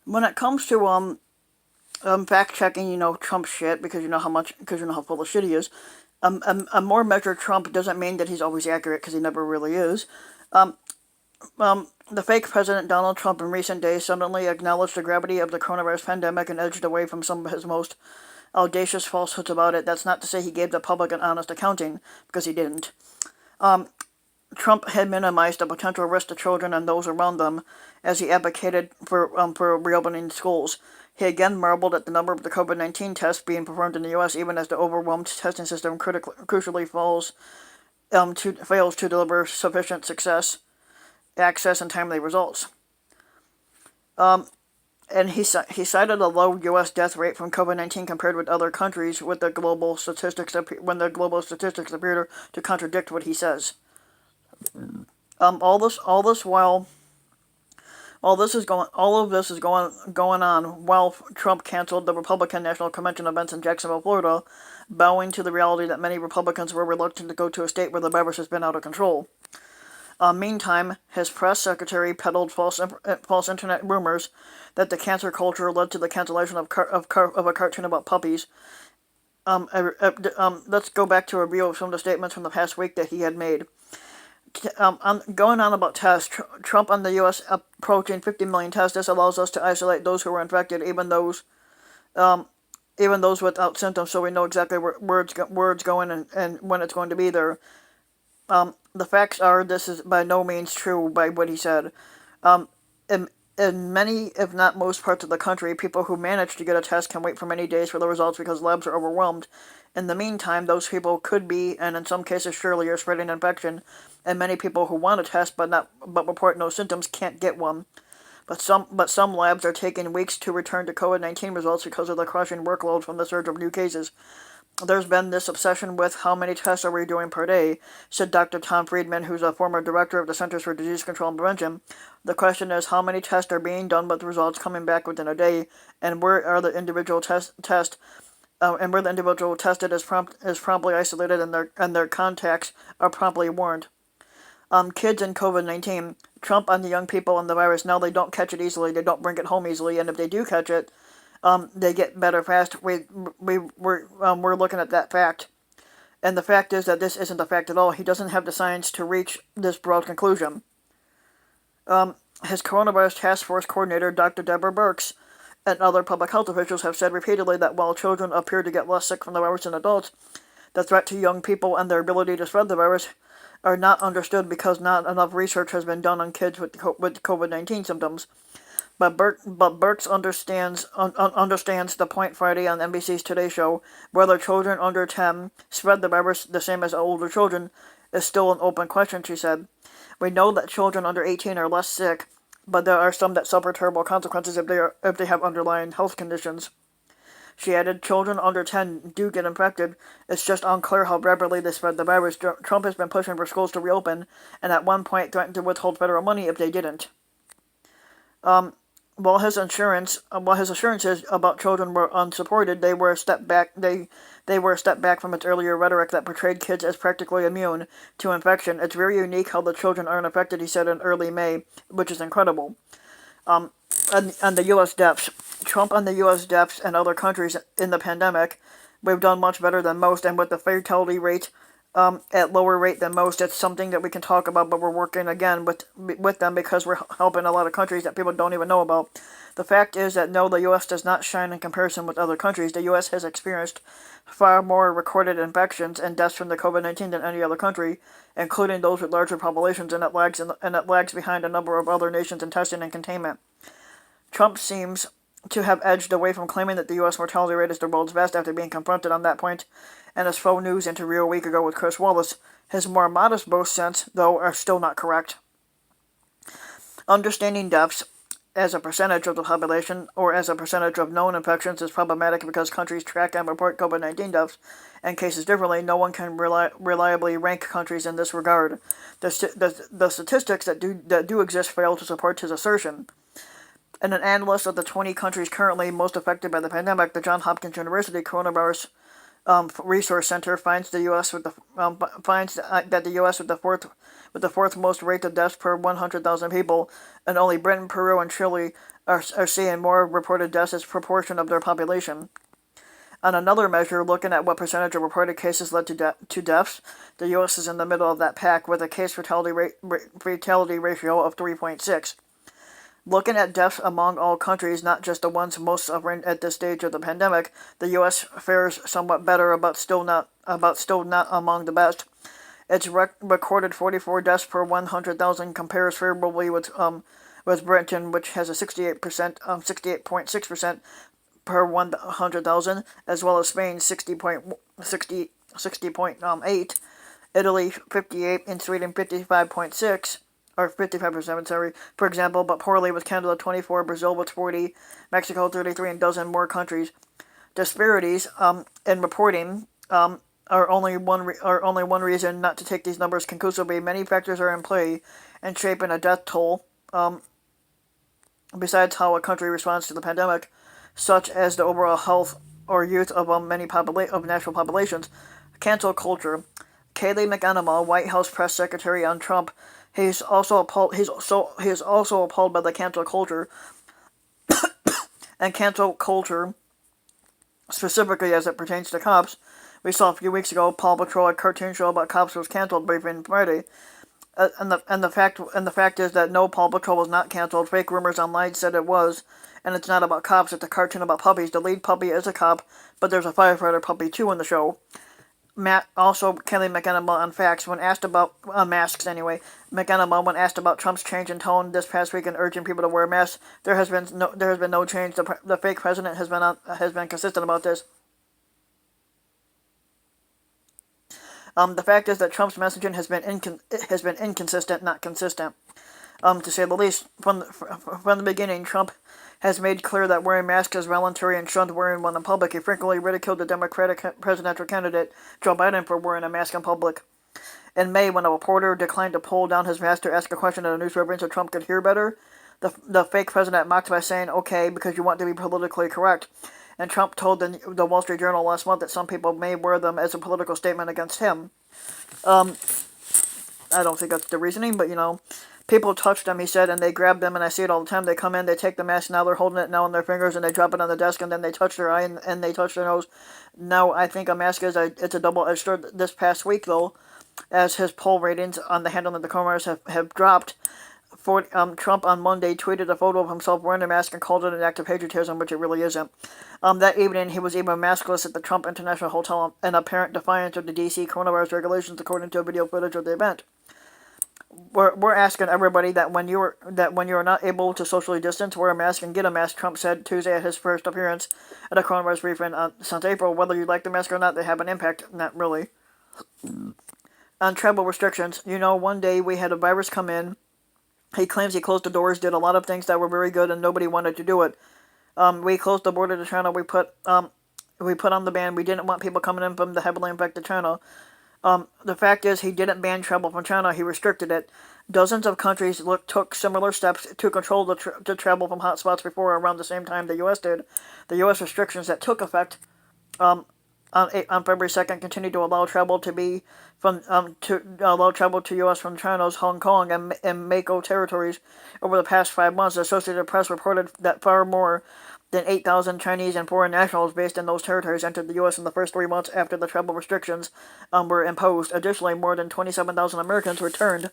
When it comes to fact checking, Trump shit because you know how full of shit he is. A more measured Trump doesn't mean that he's always accurate because he never really is. Um, the fake President Donald Trump in recent days suddenly acknowledged the gravity of the coronavirus pandemic and edged away from some of his most audacious falsehoods about it. That's not to say he gave the public an honest accounting, because he didn't. Um, Trump had minimized the potential risk to children and those around them as he advocated for reopening schools. He again marveled at the number of the COVID-19 tests being performed in the U.S., even as the overwhelmed testing system crucially fails to deliver sufficient access, and timely results. Um, and he cited a low U.S. death rate from COVID-19 compared with other countries, with the global statistics when the global statistics appear to contradict what he says. All of this is going on while Trump canceled the Republican National Convention events in Jacksonville, Florida, bowing to the reality that many Republicans were reluctant to go to a state where the virus has been out of control. Meantime, his press secretary peddled false internet rumors that the cancer culture led to the cancellation of a cartoon about puppies. Let's go back to a review of some of the statements from the past week that he had made. Going on about tests, Trump on the U.S. approaching 50 million tests. This allows us to isolate those who were infected, um, even those without symptoms, so we know exactly where words going and when it's going to be there. The facts are this is by no means true by what he said. Um, in, in many, if not most parts of the country, people who manage to get a test can wait for many days for the results because labs are overwhelmed. In the meantime, those people could be, and in some cases surely are, spreading infection, and many people who want a test but report no symptoms can't get one. But some labs are taking weeks to return to COVID-19 results because of the crushing workload from the surge of new cases. There's been this obsession with how many tests are we doing per day, said Dr. Tom Friedman, who's a former director of the Centers for Disease Control and Prevention. The question is how many tests are being done with the results coming back within a day, and where are the individual and where the individual tested is promptly isolated and their contacts are promptly warned. Kids and COVID-19, Trump on the young people and the virus. Now they don't catch it easily. They don't bring it home easily, and if they do catch it, they get better fast. We're looking at that fact, and the fact is that this isn't a fact at all. He doesn't have the science to reach this broad conclusion. His coronavirus task force coordinator, Dr. Deborah Birx, and other public health officials have said repeatedly that while children appear to get less sick from the virus than adults, the threat to young people and their ability to spread the virus are not understood because not enough research has been done on kids with COVID-19 symptoms. But Birx understands the point Friday on NBC's Today Show. Whether children under 10 spread the virus the same as older children is still an open question, she said. We know that children under 18 are less sick, but there are some that suffer terrible consequences if they have underlying health conditions. She added, children under 10 do get infected. It's just unclear how rapidly they spread the virus. Trump has been pushing for schools to reopen, and at one point threatened to withhold federal money if they didn't. Um, while his assurances about children were unsupported, they were a step back. They were a step back from its earlier rhetoric that portrayed kids as practically immune to infection. It's very unique how the children aren't affected, he said in early May, which is incredible. Um, and the U.S. deaths, Trump on the U.S. deaths and other countries in the pandemic, we've done much better than most, and with the fatality rate at lower rate than most. It's something that we can talk about, but we're working again with them because we're helping a lot of countries that people don't even know about. The fact is that no, the U.S. does not shine in comparison with other countries. The U.S. has experienced far more recorded infections and deaths from the COVID-19 than any other country, including those with larger populations, and it lags behind a number of other nations in testing and containment. Trump seems to have edged away from claiming that the U.S. mortality rate is the world's best after being confronted on that point in his faux news interview a week ago with Chris Wallace. His more modest boasts, though, are still not correct. Understanding deaths as a percentage of the population or as a percentage of known infections is problematic because countries track and report COVID-19 deaths and cases differently. No one can reliably rank countries in this regard. The statistics that do exist fail to support his assertion. And an analyst of the 20 countries currently most affected by the pandemic, the Johns Hopkins University Coronavirus Resource Center finds the U.S. with the finds that the U.S. with the fourth most rate of deaths per 100,000 people, and only Britain, Peru, and Chile are seeing more reported deaths as a proportion of their population. On another measure, looking at what percentage of reported cases led to deaths, the U.S. is in the middle of that pack with a case fatality ratio of 3.6. Looking at deaths among all countries, not just the ones most suffering at this stage of the pandemic, the U.S. fares somewhat better, but still not among the best. Its recorded 44 deaths per 100,000 compares favorably with Britain, which has a 68.6% per 100,000, as well as Spain 60.8, Italy 58, and Sweden 55.6. Or 55%, sorry, for example, but poorly with Canada 24, Brazil with 40, Mexico 33, and a dozen more countries. Disparities in reporting are only one reason not to take these numbers conclusively. Many factors are in play and shaping a death toll. Besides how a country responds to the pandemic, such as the overall health or youth of many national populations. Cancel culture. Kayleigh McEnany, White House press secretary on Trump. He's also appalled by the cancel culture, and cancel culture specifically as it pertains to cops. We saw a few weeks ago Paw Patrol, a cartoon show about cops, was canceled briefly Friday. And the fact is that no, Paw Patrol was not canceled. Fake rumors online said it was, and it's not about cops. It's a cartoon about puppies. The lead puppy is a cop, but there's a firefighter puppy too in the show. Kayleigh McEnany on facts when asked about masks anyway. McEnany, when asked about Trump's change in tone this past week and urging people to wear masks, there has been no change. The fake president has been consistent about this. The fact is that Trump's messaging has been inconsistent, not consistent, to say the least. From the beginning, Trump has made clear that wearing masks is voluntary and shunned wearing one in public. He frequently ridiculed the Democratic presidential candidate Joe Biden for wearing a mask in public. In May, when a reporter declined to pull down his mask to ask a question at a news reference so Trump could hear better, the fake president mocked by saying, "Okay, because you want to be politically correct." And Trump told the Wall Street Journal last month that some people may wear them as a political statement against him. I don't think that's the reasoning, but people touch them, he said, and they grab them, and I see it all the time. They come in, they take the mask, now they're holding it now in their fingers, and they drop it on the desk, and then they touch their eye, and they touch their nose. Now, I think a mask it's a double-edged sword. This past week, though, as his poll ratings on the handling of the coronavirus have dropped, Trump on Monday tweeted a photo of himself wearing a mask and called it an act of patriotism, which it really isn't. That evening, he was even maskless at the Trump International Hotel in apparent defiance of the D.C. coronavirus regulations, according to video footage of the event. We're asking everybody that when you are not able to socially distance, wear a mask and get a mask, Trump said Tuesday at his first appearance at a coronavirus briefing since April. Whether you like the mask or not, they have an impact. Not really. On travel restrictions, one day we had a virus come in. He claims he closed the doors, did a lot of things that were very good, and nobody wanted to do it. We closed the border to China. We put on the ban. We didn't want people coming in from the heavily infected China. The fact is, he didn't ban travel from China. He restricted it. Dozens of countries took similar steps to control the travel from hotspots before around the same time the U.S. did. The U.S. restrictions that took effect on February 2nd continue to allow travel to U.S. from China's Hong Kong and Mako territories over the past 5 months. The Associated Press reported that far more than 8,000 Chinese and foreign nationals based in those territories entered the U.S. in the first 3 months after the travel restrictions were imposed. Additionally, more than 27,000 Americans returned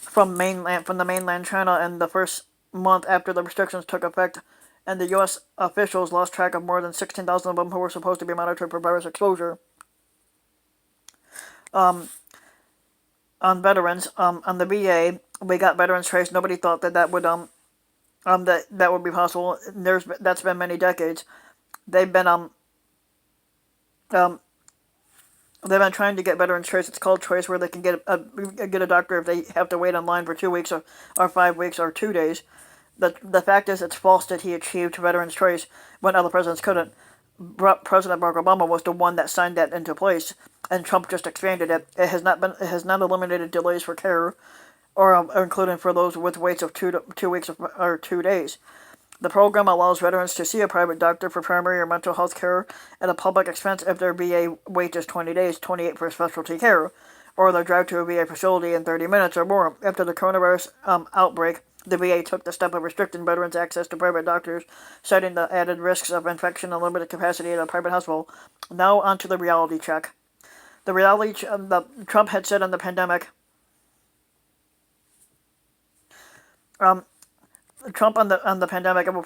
from the mainland China in the first month after the restrictions took effect, and the U.S. officials lost track of more than 16,000 of them who were supposed to be monitored for virus exposure. On veterans, on the VA, we got Veterans Trace. Nobody thought that would that would be possible. That's been many decades. They've been trying to get Veterans Trace. It's called Trace, where they can get a doctor if they have to wait online for 2 weeks or 5 weeks or 2 days. The fact is, it's false that he achieved Veterans Trace when other presidents couldn't. President Barack Obama was the one that signed that into place, and Trump just expanded it. It has not eliminated delays for care, or including for those with waits of 2 weeks or 2 days. The program allows veterans to see a private doctor for primary or mental health care at a public expense if their VA wait is 20 days, 28 for specialty care, or they drive to a VA facility in 30 minutes or more. After the coronavirus outbreak, the VA took the step of restricting veterans' access to private doctors, citing the added risks of infection and limited capacity at a private hospital. Now onto the reality check. The reality Trump had said on the pandemic. Trump on the pandemic, it will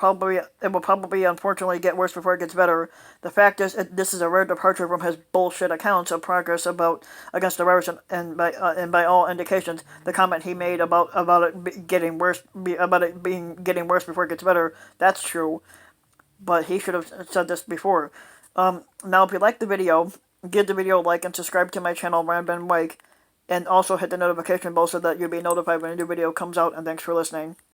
probably unfortunately get worse before it gets better. The fact is, this is a rare departure from his bullshit accounts of progress against the virus, and by all indications, the comment he made about it getting worse before it gets better, that's true. But he should have said this before. Now, if you like the video, give the video a like and subscribe to my channel, Ryan Ben Wake, and also hit the notification bell so that you'll be notified when a new video comes out. And thanks for listening.